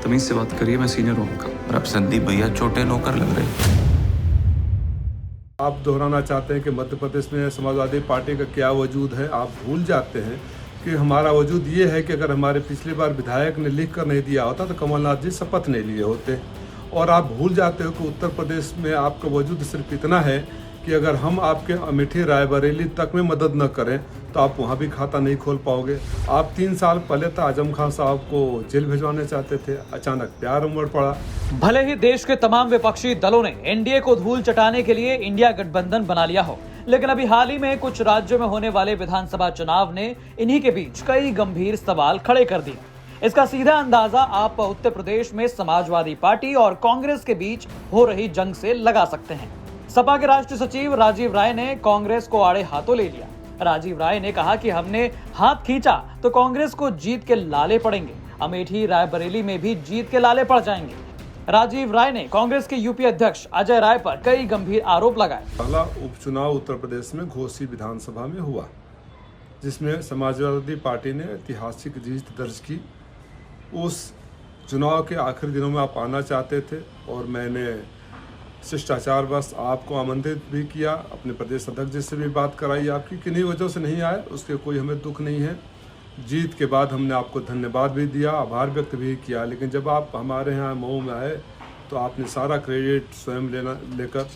तमीज से बात करिए, मैं सीनियर हूँ आपका। और अब संदीप भैया छोटे नौकर लग रहे हैं। आप दोहराना चाहते हैं कि मध्य प्रदेश में समाजवादी पार्टी का क्या वजूद है। आप भूल जाते हैं कि हमारा वजूद ये है कि अगर हमारे पिछली बार विधायक ने लिख कर नहीं दिया होता तो कमलनाथ जी शपथ नहीं लिए होते। और आप भूल जाते हो कि उत्तर प्रदेश में आपका वजूद सिर्फ इतना है कि अगर हम आपके अमेठी रायबरेली तक में मदद न करें तो आप वहाँ भी खाता नहीं खोल पाओगे। आप 3 साल पहले तो आजम खान साहब को जेल भिजवाने चाहते थे, अचानक प्यार उमड़ पड़ा। भले ही देश के तमाम विपक्षी दलों ने एनडीए को धूल चटाने के लिए इंडिया गठबंधन बना लिया हो, लेकिन अभी हाल ही में कुछ राज्यों में होने वाले विधानसभा चुनाव ने इन्हीं के बीच कई गंभीर सवाल खड़े कर दिए। इसका सीधा अंदाजा आप उत्तर प्रदेश में समाजवादी पार्टी और कांग्रेस के बीच हो रही जंग से लगा सकते हैं। सपा के राष्ट्रीय सचिव राजीव राय ने कांग्रेस को आड़े हाथों ले लिया। राजीव राय ने कहा कि हमने हाथ खींचा तो कांग्रेस को जीत के लाले पड़ेंगे, अमेठी रायबरेली में भी जीत के लाले पड़ जाएंगे। राजीव राय ने कांग्रेस के यूपी अध्यक्ष अजय राय पर कई गंभीर आरोप लगाए। पहला उपचुनाव उत्तर प्रदेश में घोसी विधानसभा में हुआ, जिसमें समाजवादी पार्टी ने ऐतिहासिक जीत दर्ज की। उस चुनाव के आखिरी दिनों में आप आना चाहते थे और मैंने शिष्टाचारवश आपको आमंत्रित भी किया, अपने प्रदेश अध्यक्ष जी से भी बात कराई आपकी, किन्हीं वजहों से नहीं आए, उसके कोई हमें दुख नहीं है। जीत के बाद हमने आपको धन्यवाद भी दिया, आभार व्यक्त भी किया, लेकिन जब आप हमारे यहाँ मऊ में आए तो आपने सारा क्रेडिट स्वयं लेकर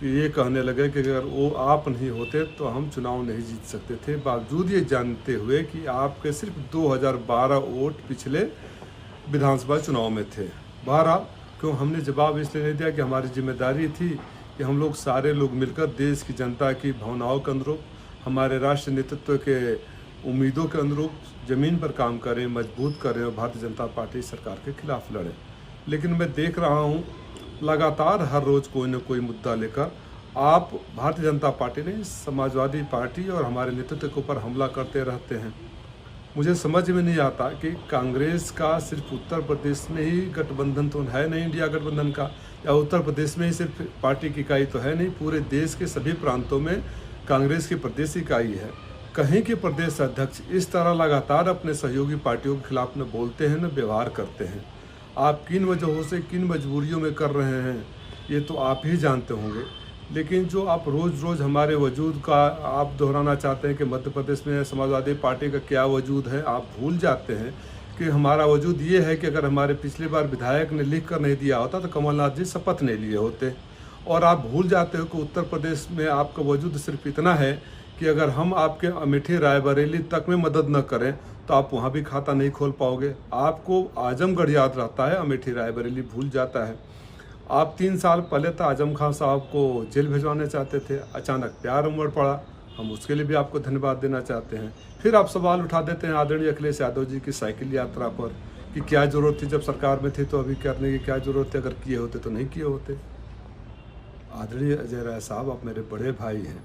ये कहने लगे कि अगर वो आप नहीं होते तो हम चुनाव नहीं जीत सकते थे, बावजूद ये जानते हुए कि आपके सिर्फ 2012 वोट पिछले विधानसभा चुनाव में थे। बहरहाल क्यों हमने जवाब इसलिए नहीं दिया कि हमारी जिम्मेदारी थी कि हम लोग सारे लोग मिलकर देश की जनता की भावनाओं के अनुरूप, हमारे राष्ट्रीय नेतृत्व के उम्मीदों के अनुरूप ज़मीन पर काम करें, मजबूत करें और भारतीय जनता पार्टी सरकार के खिलाफ लड़ें। लेकिन मैं देख रहा हूँ लगातार हर रोज़ कोई न कोई मुद्दा लेकर आप भारतीय जनता पार्टी ने समाजवादी पार्टी और हमारे नेतृत्व के ऊपर हमला करते रहते हैं। मुझे समझ में नहीं आता कि कांग्रेस का सिर्फ उत्तर प्रदेश में ही गठबंधन तो है नहीं इंडिया गठबंधन का, या उत्तर प्रदेश में ही सिर्फ पार्टी की इकाई तो है नहीं, पूरे देश के सभी प्रांतों में कांग्रेस की प्रदेश इकाई है। कहीं के प्रदेश अध्यक्ष इस तरह लगातार अपने सहयोगी पार्टियों के खिलाफ न बोलते हैं न व्यवहार करते हैं। आप किन वजहों से किन मजबूरियों में कर रहे हैं ये तो आप ही जानते होंगे, लेकिन जो आप रोज़ हमारे वजूद का आप दोहराना चाहते हैं कि मध्य प्रदेश में समाजवादी पार्टी का क्या वजूद है। आप भूल जाते हैं कि हमारा वजूद ये है कि अगर हमारे पिछली बार विधायक ने लिख कर नहीं दिया होता तो कमलनाथ जी शपथ नहीं लिए होते। और आप भूल जाते हो कि उत्तर प्रदेश में आपका वजूद सिर्फ इतना है कि अगर हम आपके अमेठी रायबरेली तक में मदद न करें तो आप वहाँ भी खाता नहीं खोल पाओगे। आपको आजमगढ़ याद रहता है, अमेठी रायबरेली भूल जाता है। आप 3 साल पहले तो आजम खान साहब को जेल भिजवाने चाहते थे, अचानक प्यार उमड़ पड़ा, हम उसके लिए भी आपको धन्यवाद देना चाहते हैं। फिर आप सवाल उठा देते हैं आदरणीय अखिलेश यादव जी की साइकिल यात्रा पर कि क्या ज़रूरत थी, जब सरकार में थे तो अभी करने की क्या ज़रूरत है, अगर किए होते तो नहीं किए होते। आदरणीय अजय राय साहब, आप मेरे बड़े भाई हैं,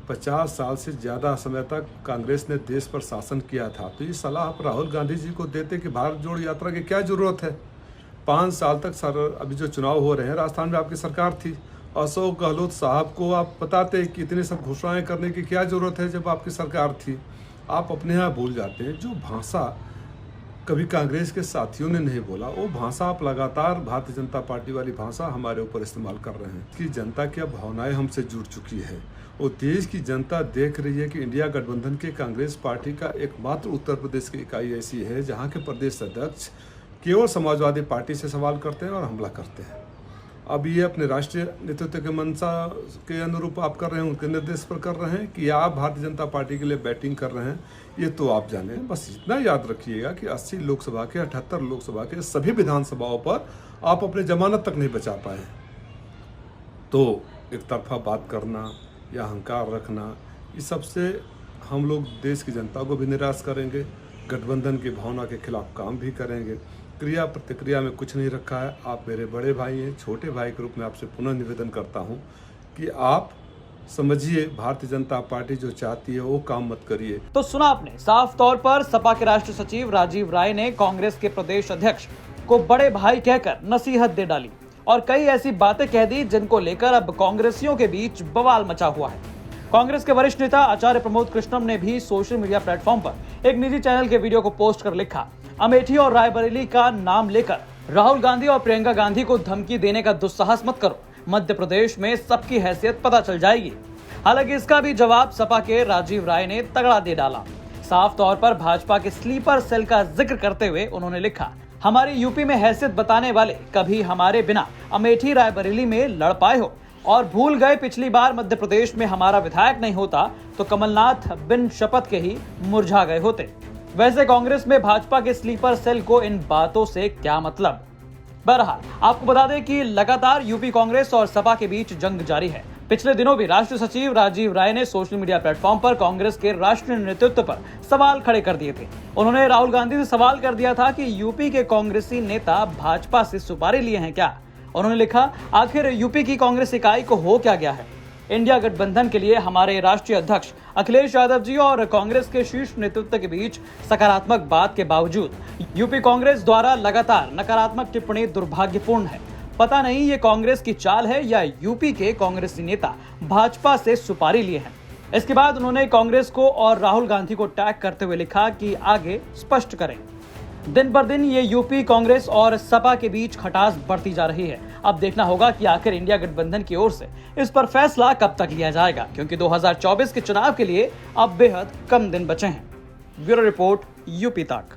50 साल से ज़्यादा समय तक कांग्रेस ने देश पर शासन किया था, तो ये सलाह आप राहुल गांधी जी को देते कि भारत जोड़ यात्रा की क्या ज़रूरत है। 5 साल तक सर अभी जो चुनाव हो रहे हैं, राजस्थान में आपकी सरकार थी, अशोक गहलोत साहब को आप बताते कि इतनी सब घोषणाएं करने की क्या ज़रूरत है जब आपकी सरकार थी। आप अपने यहाँ भूल जाते हैं, जो भाषा कभी कांग्रेस के साथियों ने नहीं बोला वो भाषा आप लगातार भारतीय जनता पार्टी वाली भाषा हमारे ऊपर इस्तेमाल कर रहे हैं। कि जनता की अब भावनाएं हमसे जुड़ चुकी है और देश की जनता देख रही है कि इंडिया गठबंधन के कांग्रेस पार्टी का एकमात्र उत्तर प्रदेश की इकाई ऐसी है जहाँ के प्रदेश अध्यक्ष केवल समाजवादी पार्टी से सवाल करते हैं और हमला करते हैं। अब ये अपने राष्ट्रीय नेतृत्व के मंशा के अनुरूप आप कर रहे हैं, उनके निर्देश पर कर रहे हैं कि आप भारतीय जनता पार्टी के लिए बैटिंग कर रहे हैं, ये तो आप जाने। बस इतना याद रखिएगा कि 80 लोकसभा के 78 लोकसभा के सभी विधानसभाओं पर आप अपने जमानत तक नहीं बचा पाए। तो एक तरफा बात करना या अहंकार रखना, इस सबसे हम लोग देश की जनता को भी निराश करेंगे, गठबंधन की भावना के खिलाफ काम भी करेंगे। क्रिया प्रतिक्रिया में कुछ नहीं रखा है। आप मेरे बड़े भाई हैं, छोटे भाई के रूप में आपसे पुनः निवेदन करता हूं कि आप समझिए, भारतीय जनता पार्टी जो चाहती है वो काम मत करिए। तो सुना आपने, साफ तौर पर सपा के राष्ट्रीय सचिव राजीव राय ने कांग्रेस के प्रदेश अध्यक्ष को बड़े भाई कहकर नसीहत दे डाली और कई ऐसी बातें कह दी जिनको लेकर अब कांग्रेसियों के बीच बवाल मचा हुआ है। कांग्रेस के वरिष्ठ नेता आचार्य प्रमोद कृष्णम ने भी सोशल मीडिया प्लेटफॉर्म पर एक निजी चैनल के वीडियो को पोस्ट कर लिखा, अमेठी और रायबरेली का नाम लेकर राहुल गांधी और प्रियंका गांधी को धमकी देने का दुस्साहस मत करो, मध्य प्रदेश में सबकी हैसियत पता चल जाएगी। हालांकि इसका भी जवाब सपा के राजीव राय ने तगड़ा दे डाला। साफ तौर पर भाजपा के स्लीपर सेल का जिक्र करते हुए उन्होंने लिखा, हमारी यूपी में हैसियत बताने वाले कभी हमारे बिना अमेठी रायबरेली में लड़ पाए हो और भूल गए पिछली बार मध्य प्रदेश में हमारा विधायक नहीं होता तो कमलनाथ बिन शपथ के ही मुरझा गए होते। वैसे कांग्रेस में भाजपा के स्लीपर सेल को इन बातों से क्या मतलब। बहरहाल आपको बता दें कि लगातार यूपी कांग्रेस और सपा के बीच जंग जारी है। पिछले दिनों भी राष्ट्रीय सचिव राजीव राय ने सोशल मीडिया प्लेटफॉर्म पर कांग्रेस के राष्ट्रीय नेतृत्व पर सवाल खड़े कर दिए थे। उन्होंने राहुल गांधी से सवाल कर दिया था कि यूपी के कांग्रेसी नेता भाजपा से सुपारी लिए हैं क्या। उन्होंने लिखा, आखिर यूपी की कांग्रेस इकाई को हो क्या गया है। इंडिया गठबंधन के लिए हमारे राष्ट्रीय अध्यक्ष अखिलेश यादव जी और कांग्रेस के शीर्ष नेतृत्व के बीच सकारात्मक बात के बावजूद यूपी कांग्रेस द्वारा लगातार नकारात्मक टिप्पणी दुर्भाग्यपूर्ण है। पता नहीं ये कांग्रेस की चाल है या यूपी के कांग्रेसी नेता भाजपा से सुपारी लिए हैं। इसके बाद उन्होंने कांग्रेस को और राहुल गांधी को टैग करते हुए लिखा कि आगे स्पष्ट करें। दिन पर दिन ये यूपी कांग्रेस और सपा के बीच खटास बढ़ती जा रही है। अब देखना होगा कि आखिर इंडिया गठबंधन की ओर से इस पर फैसला कब तक लिया जाएगा, क्योंकि 2024 के चुनाव के लिए अब बेहद कम दिन बचे हैं। ब्यूरो रिपोर्ट, यूपी तक।